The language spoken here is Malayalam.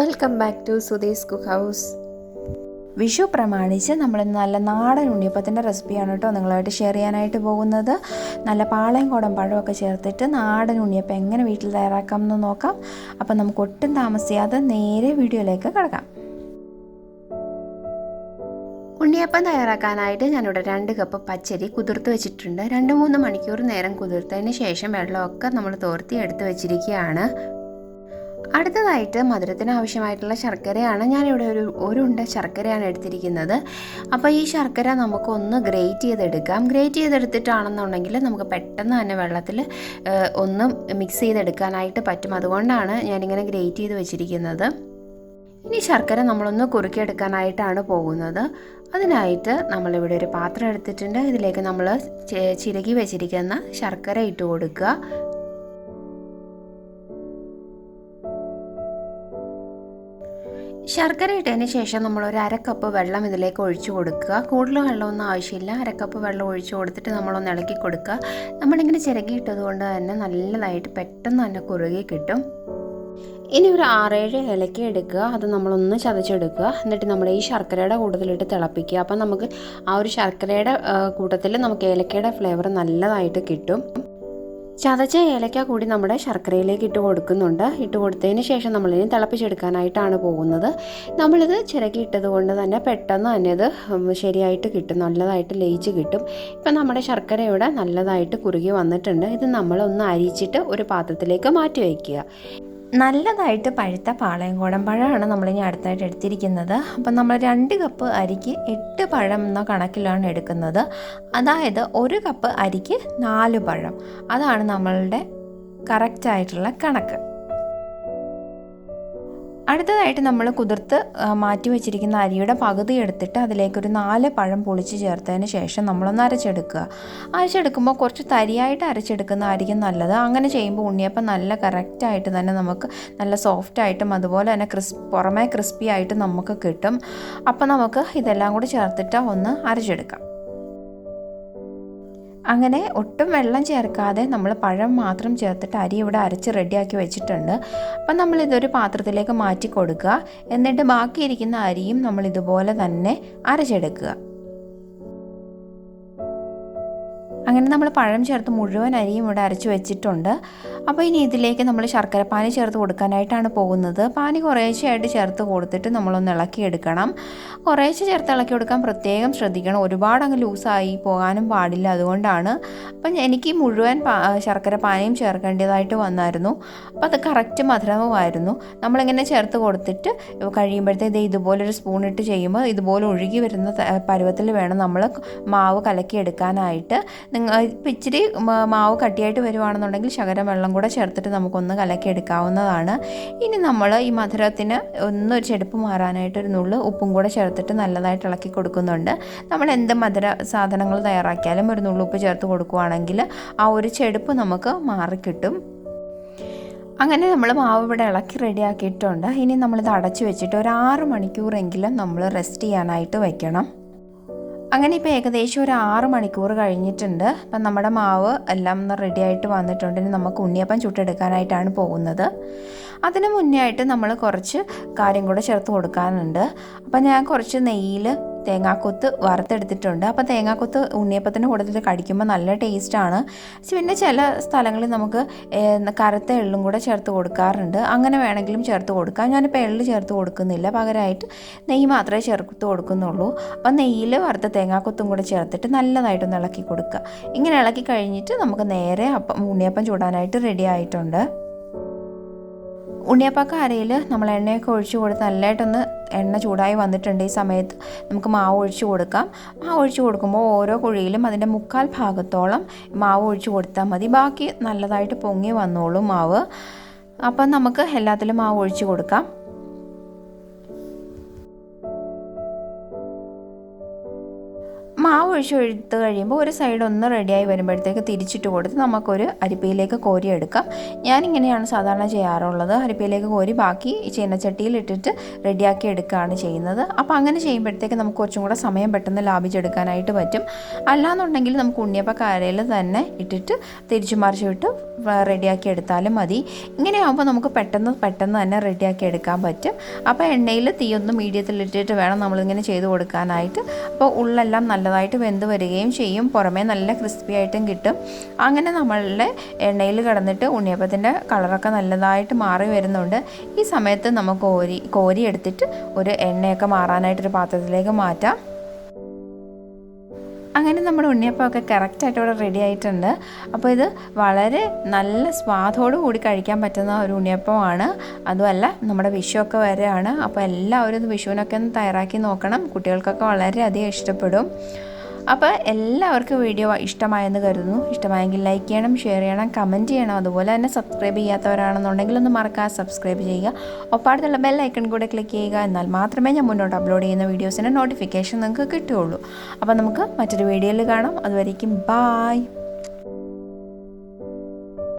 Welcome back to Sudhi's cook house. Vishu പ്രമാണിച്ച് നമ്മൾ നല്ല നാടൻ ഉണ്ണിയപ്പത്തിൻ്റെ റെസിപ്പിയാണ് കേട്ടോ നിങ്ങളായിട്ട് ഷെയർ ചെയ്യാനായിട്ട് പോകുന്നത്. നല്ല പാളയം കുടം പഴമൊക്കെ ചേർത്തിട്ട് നാടൻ ഉണ്ണിയപ്പം എങ്ങനെ വീട്ടിൽ തയ്യാറാക്കാം എന്ന് നോക്കാം. അപ്പം നമുക്ക് ഒട്ടും താമസിയാതെ നേരെ വീഡിയോയിലേക്ക് കിടക്കാം. ഉണ്ണിയപ്പം തയ്യാറാക്കാനായിട്ട് ഞാനിവിടെ 2 കപ്പ് പച്ചരി കുതിർത്ത് വെച്ചിട്ടുണ്ട്. 2-3 മണിക്കൂർ നേരം കുതിർത്തതിന് ശേഷം വെള്ളമൊക്കെ നമ്മൾ തോർത്തി എടുത്ത് വെച്ചിരിക്കുകയാണ്. അടുത്തതായിട്ട് മധുരത്തിന് ആവശ്യമായിട്ടുള്ള ശർക്കരയാണ്. ഞാനിവിടെ ഒരു ഉണ്ട ശർക്കരയാണ് എടുത്തിരിക്കുന്നത്. അപ്പോൾ ഈ ശർക്കര നമുക്കൊന്ന് ഗ്രേറ്റ് ചെയ്തെടുക്കാം. ഗ്രേറ്റ് ചെയ്തെടുത്തിട്ടാണെന്നുണ്ടെങ്കിൽ നമുക്ക് പെട്ടെന്ന് തന്നെ വെള്ളത്തിൽ ഒന്ന് മിക്സ് ചെയ്തെടുക്കാനായിട്ട് പറ്റും. അതുകൊണ്ടാണ് ഞാനിങ്ങനെ ഗ്രേറ്റ് ചെയ്ത് വെച്ചിരിക്കുന്നത്. ഇനി ശർക്കര നമ്മളൊന്ന് കുറുക്കിയെടുക്കാനായിട്ടാണ് പോകുന്നത്. അതിനായിട്ട് നമ്മളിവിടെ ഒരു പാത്രം എടുത്തിട്ടുണ്ട്. ഇതിലേക്ക് നമ്മൾ ചിരകി വെച്ചിരിക്കുന്ന ശർക്കര ഇട്ട് കൊടുക്കുക. ശർക്കര ഇട്ടതിന് ശേഷം നമ്മൾ ഒരു 1/2 കപ്പ് വെള്ളം ഇതിലേക്ക് ഒഴിച്ചു കൊടുക്കുക. കൂടുതൽ വെള്ളമൊന്നും ആവശ്യമില്ല. 1/2 കപ്പ് വെള്ളം ഒഴിച്ചു കൊടുത്തിട്ട് നമ്മളൊന്ന് ഇളക്കി കൊടുക്കുക. നമ്മളിങ്ങനെ ചിരകിയിട്ടത് കൊണ്ട് തന്നെ നല്ലതായിട്ട് പെട്ടെന്ന് തന്നെ കുറുകി കിട്ടും. ഇനി ഒരു 6-7 ഏലക്ക എടുക്കുക. അത് നമ്മളൊന്ന് ചതച്ചെടുക്കുക. എന്നിട്ട് നമ്മുടെ ഈ ശർക്കരയുടെ കൂട്ടത്തിലിട്ട് തിളപ്പിക്കുക. അപ്പം നമുക്ക് ആ ഒരു ശർക്കരയുടെ കൂട്ടത്തിൽ നമുക്ക് ഏലക്കയുടെ ഫ്ലേവർ നല്ലതായിട്ട് കിട്ടും. ചതച്ച ഏലക്ക കൂടി നമ്മുടെ ശർക്കരയിലേക്ക് ഇട്ട് കൊടുക്കുന്നുണ്ട്. ഇട്ട് കൊടുത്തതിന് ശേഷം നമ്മളിനി തിളപ്പിച്ചെടുക്കാനായിട്ടാണ് പോകുന്നത്. നമ്മളിത് ചിരകിയിട്ടത് കൊണ്ട് തന്നെ പെട്ടെന്ന് തന്നെ ഇത് ശരിയായിട്ട് കിട്ടും, നല്ലതായിട്ട് ലയിച്ച് കിട്ടും. ഇപ്പം നമ്മുടെ ശർക്കര ഇവിടെ നല്ലതായിട്ട് കുറുകി വന്നിട്ടുണ്ട്. ഇത് നമ്മളൊന്ന് അരിച്ചിട്ട് ഒരു പാത്രത്തിലേക്ക് മാറ്റി വയ്ക്കുക. നല്ലതായിട്ട് പഴുത്ത പാളയംകോടൻ പഴമാണ് നമ്മളിനി അടുത്തായിട്ട് എടുത്തിരിക്കുന്നത്. അപ്പം നമ്മൾ 2 കപ്പ് അരിക്ക് 8 പഴം എന്ന കണക്കിലാണ് എടുക്കുന്നത്. അതായത് 1 കപ്പ് അരിക്ക് 4 പഴം. അതാണ് നമ്മളുടെ കറക്റ്റായിട്ടുള്ള കണക്ക്. അടുത്തതായിട്ട് നമ്മൾ കുതിർത്ത് മാറ്റി വെച്ചിരിക്കുന്ന അരിയുടെ പകുതി എടുത്തിട്ട് അതിലേക്കൊരു 4 പഴം പൊളിച്ച് ചേർത്തതിന് ശേഷം നമ്മളൊന്ന് അരച്ചെടുക്കുക. അരച്ചെടുക്കുമ്പോൾ കുറച്ച് തരിയായിട്ട് അരച്ചെടുക്കുന്നതായിരിക്കും നല്ലത്. അങ്ങനെ ചെയ്യുമ്പോൾ ഉണ്ണിയപ്പം നല്ല കറക്റ്റായിട്ട് തന്നെ നമുക്ക് നല്ല സോഫ്റ്റായിട്ടും അതുപോലെ തന്നെ പുറമേ ക്രിസ്പി ആയിട്ട് നമുക്ക് കിട്ടും. അപ്പോൾ നമുക്ക് ഇതെല്ലാം കൂടി ചേർത്തിട്ട് ഒന്ന് അരച്ചെടുക്കാം. അങ്ങനെ ഒട്ടും വെള്ളം ചേർക്കാതെ നമ്മൾ പഴം മാത്രം ചേർത്തിട്ട് അരി ഇവിടെ അരച്ച് റെഡിയാക്കി വെച്ചിട്ടുണ്ട്. അപ്പം നമ്മളിതൊരു പാത്രത്തിലേക്ക് മാറ്റി കൊടുക്കുക. എന്നിട്ട് ബാക്കിയിരിക്കുന്ന അരിയും നമ്മൾ ഇതുപോലെ തന്നെ അരച്ചെടുക്കുക. അങ്ങനെ നമ്മൾ പഴം ചേർത്ത് മുഴുവൻ അരിയും ഇവിടെ അരച്ച് വെച്ചിട്ടുണ്ട്. അപ്പോൾ ഇനി ഇതിലേക്ക് നമ്മൾ ശർക്കര പാനി ചേർത്ത് കൊടുക്കാനായിട്ടാണ് പോകുന്നത്. പാനി കുറേശ്ശെയായിട്ട് ചേർത്ത് കൊടുത്തിട്ട് നമ്മളൊന്ന് ഇളക്കിയെടുക്കണം. കുറേശ്ശെ ചേർത്ത് ഇളക്കി കൊടുക്കാൻ പ്രത്യേകം ശ്രദ്ധിക്കണം. ഒരുപാട് അങ്ങ് ലൂസായി പോകാനും പാടില്ല. അതുകൊണ്ടാണ് അപ്പം എനിക്ക് മുഴുവൻ ശർക്കര പാനിയും ചേർക്കേണ്ടതായിട്ട് വന്നായിരുന്നു. അപ്പോൾ അത് കറക്റ്റ് മധുരവുമായിരുന്നു. നമ്മളിങ്ങനെ ചേർത്ത് കൊടുത്തിട്ട് കഴിയുമ്പോഴത്തേക്ക് ഇതുപോലൊരു സ്പൂൺ ഇട്ട് ചെയ്യുമ്പോൾ ഇതുപോലെ ഒഴുകി വരുന്ന പരുവത്തിൽ വേണം നമ്മൾ മാവ് കലക്കിയെടുക്കാനായിട്ട്. ഇപ്പം ഇച്ചിരി മാവ് കട്ടിയായിട്ട് വരുവാണെന്നുണ്ടെങ്കിൽ ശകലം വെള്ളം കൂടെ ചേർത്തിട്ട് നമുക്കൊന്ന് കലക്കിയെടുക്കാവുന്നതാണ്. ഇനി നമ്മൾ ഈ മധുരത്തിന് ഒരു ചെടുപ്പ് മാറാനായിട്ട് ഒരു നുള്ള് ഉപ്പും കൂടെ ചേർത്തിട്ട് നല്ലതായിട്ട് ഇളക്കി കൊടുക്കുന്നുണ്ട്. നമ്മൾ എന്ത് മധുര സാധനങ്ങൾ തയ്യാറാക്കിയാലും ഒരു നുള്ള് ഉപ്പ് ചേർത്ത് കൊടുക്കുകയാണെങ്കിൽ ആ ഒരു ചെടുപ്പ് നമുക്ക് മാറിക്കിട്ടും. അങ്ങനെ നമ്മൾ മാവ് ഇവിടെ ഇളക്കി റെഡിയാക്കിയിട്ടുണ്ട്. ഇനി നമ്മളിത് അടച്ചു വെച്ചിട്ട് ഒരു 6 മണിക്കൂറെങ്കിലും നമ്മൾ റെസ്റ്റ് ചെയ്യാനായിട്ട് വെക്കണം. അങ്ങനെ ഇപ്പോൾ ഏകദേശം ഒരു 6 മണിക്കൂർ കഴിഞ്ഞിട്ടുണ്ട്. അപ്പം നമ്മുടെ മാവ് എല്ലാം ഒന്ന് റെഡിയായിട്ട് വന്നിട്ടുണ്ട്. ഇനി നമുക്ക് ഉണ്ണിയപ്പം ചുട്ടെടുക്കാനായിട്ടാണ് പോകുന്നത്. അതിന് മുന്നേ ആയിട്ട് നമ്മൾ കുറച്ച് കാര്യം കൂടെ ചേർത്ത് കൊടുക്കാനുണ്ട്. അപ്പം ഞാൻ കുറച്ച് നെയ്യിൽ തേങ്ങാക്കൊത്ത് വറുത്തെടുത്തിട്ടുണ്ട്. അപ്പോൾ തേങ്ങാക്കൊത്ത് ഉണ്ണിയപ്പത്തിൻ്റെ കൂട്ടത്തിൽ കടിക്കുമ്പോൾ നല്ല ടേസ്റ്റാണ്. പിന്നെ ചില സ്ഥലങ്ങളിൽ നമുക്ക് കറുത്ത എള്ളും കൂടെ ചേർത്ത് കൊടുക്കാറുണ്ട്. അങ്ങനെ വേണമെങ്കിലും ചേർത്ത് കൊടുക്കാം. ഞാനിപ്പോൾ എള്ള് ചേർത്ത് കൊടുക്കുന്നില്ല. പകരമായിട്ട് നെയ്യ് മാത്രമേ ചേർത്ത് കൊടുക്കുന്നുള്ളൂ. അപ്പോൾ നെയ്യിൽ വറുത്ത തേങ്ങാക്കൊത്തും കൂടെ ചേർത്തിട്ട് നല്ലതായിട്ടൊന്ന് ഇളക്കി കൊടുക്കുക. ഇങ്ങനെ ഇളക്കി കഴിഞ്ഞിട്ട് നമുക്ക് നേരെ ഉണ്ണിയപ്പം ചൂടാനായിട്ട് റെഡി ആയിട്ടുണ്ട്. ഉണ്ണിയപ്പക്കാരയിൽ നമ്മൾ എണ്ണയൊക്കെ ഒഴിച്ചു കൊടുത്ത് നല്ലതായിട്ടൊന്ന് എണ്ണ ചൂടായി വന്നിട്ടുണ്ട്. ഈ സമയത്ത് നമുക്ക് മാവ് ഒഴിച്ചു കൊടുക്കാം. മാവ് ഒഴിച്ചു കൊടുക്കുമ്പോൾ ഓരോ കുഴിയിലും അതിൻ്റെ 1/4 ഭാഗത്തോളം മാവ് ഒഴിച്ചു കൊടുത്താൽ മതി. ബാക്കി നല്ലതായിട്ട് പൊങ്ങി വന്നോളും മാവ്. അപ്പം നമുക്ക് എല്ലാത്തിലും മാവ് ഒഴിച്ചു കൊടുക്കാം. മാവ് ഒഴിച്ചെടുത്ത് കഴിയുമ്പോൾ ഒരു സൈഡ് ഒന്ന് റെഡിയായി വരുമ്പോഴത്തേക്ക് തിരിച്ചിട്ട് കൊടുത്ത് നമുക്കൊരു അരിപ്പയിലേക്ക് കോരിയെടുക്കാം. ഞാനിങ്ങനെയാണ് സാധാരണ ചെയ്യാറുള്ളത്. അരിപ്പയിലേക്ക് കോരി ബാക്കി ചീനച്ചട്ടിയിൽ ഇട്ടിട്ട് റെഡിയാക്കി എടുക്കുകയാണ് ചെയ്യുന്നത്. അപ്പോൾ അങ്ങനെ ചെയ്യുമ്പോഴത്തേക്ക് നമുക്ക് കുറച്ചും കൂടെ സമയം പെട്ടെന്ന് ലാഭിച്ചെടുക്കാനായിട്ട് പറ്റും. അല്ലാന്നുണ്ടെങ്കിൽ നമുക്ക് ഉണ്ണിയപ്പക്കാരയിൽ തന്നെ ഇട്ടിട്ട് തിരിച്ചു മറിച്ചിട്ട് റെഡിയാക്കി എടുത്താലും മതി. ഇങ്ങനെയാകുമ്പോൾ നമുക്ക് പെട്ടെന്ന് തന്നെ റെഡിയാക്കി എടുക്കാൻ പറ്റും. അപ്പോൾ എണ്ണയിൽ തീയൊന്ന് മീഡിയത്തിലിട്ടിട്ട് വേണം നമ്മളിങ്ങനെ ചെയ്ത് കൊടുക്കാനായിട്ട്. അപ്പോൾ ഉള്ളെല്ലാം നല്ലതായിട്ട് വെന്ത് വരികയും ചെയ്യും, പുറമേ നല്ല ക്രിസ്പി ആയിട്ടും കിട്ടും. അങ്ങനെ നമ്മളുടെ എണ്ണയിൽ കിടന്നിട്ട് ഉണ്ണിയപ്പത്തിൻ്റെ കളറൊക്കെ നല്ലതായിട്ട് മാറി വരുന്നുണ്ട്. ഈ സമയത്ത് നമുക്ക് കോരി എടുത്തിട്ട് ഒരു എണ്ണയൊക്കെ മാറാനായിട്ടൊരു പാത്രത്തിലേക്ക് മാറ്റാം. അങ്ങനെ നമ്മുടെ ഉണ്ണിയപ്പമൊക്കെ കറക്റ്റായിട്ട് ഇവിടെ റെഡി ആയിട്ടുണ്ട്. അപ്പോൾ ഇത് വളരെ നല്ല സ്വാദോടു കൂടി കഴിക്കാൻ പറ്റുന്ന ഒരു ഉണ്ണിയപ്പമാണ്. അതുമല്ല നമ്മുടെ വിഷുവൊക്കെ വരെയാണ്. അപ്പോൾ എല്ലാവരും വിഷുവിനൊക്കെ ഒന്ന് തയ്യാറാക്കി നോക്കണം. കുട്ടികൾക്കൊക്കെ വളരെയധികം ഇഷ്ടപ്പെടും. അപ്പോൾ എല്ലാവർക്കും വീഡിയോ ഇഷ്ടമായെന്ന് കരുതുന്നു. ഇഷ്ടമായെങ്കിൽ ലൈക്ക് ചെയ്യണം, ഷെയർ ചെയ്യണം, കമൻറ്റ് ചെയ്യണം. അതുപോലെ തന്നെ സബ്സ്ക്രൈബ് ചെയ്യാത്തവരാണെന്നുണ്ടെങ്കിൽ ഒന്ന് മറക്കാതെ സബ്സ്ക്രൈബ് ചെയ്യുക. ഒപ്പടുത്തുള്ള ബെൽ ഐക്കൺ കൂടെ ക്ലിക്ക് ചെയ്യുക. എന്നാൽ മാത്രമേ ഞാൻ മുന്നോട്ട് അപ്ലോഡ് ചെയ്യുന്ന വീഡിയോസിൻ്റെ നോട്ടിഫിക്കേഷൻ നിങ്ങൾക്ക് കിട്ടുകയുള്ളൂ. അപ്പോൾ നമുക്ക് മറ്റൊരു വീഡിയോയിൽ കാണാം. അതുവരേക്കും ബായ്.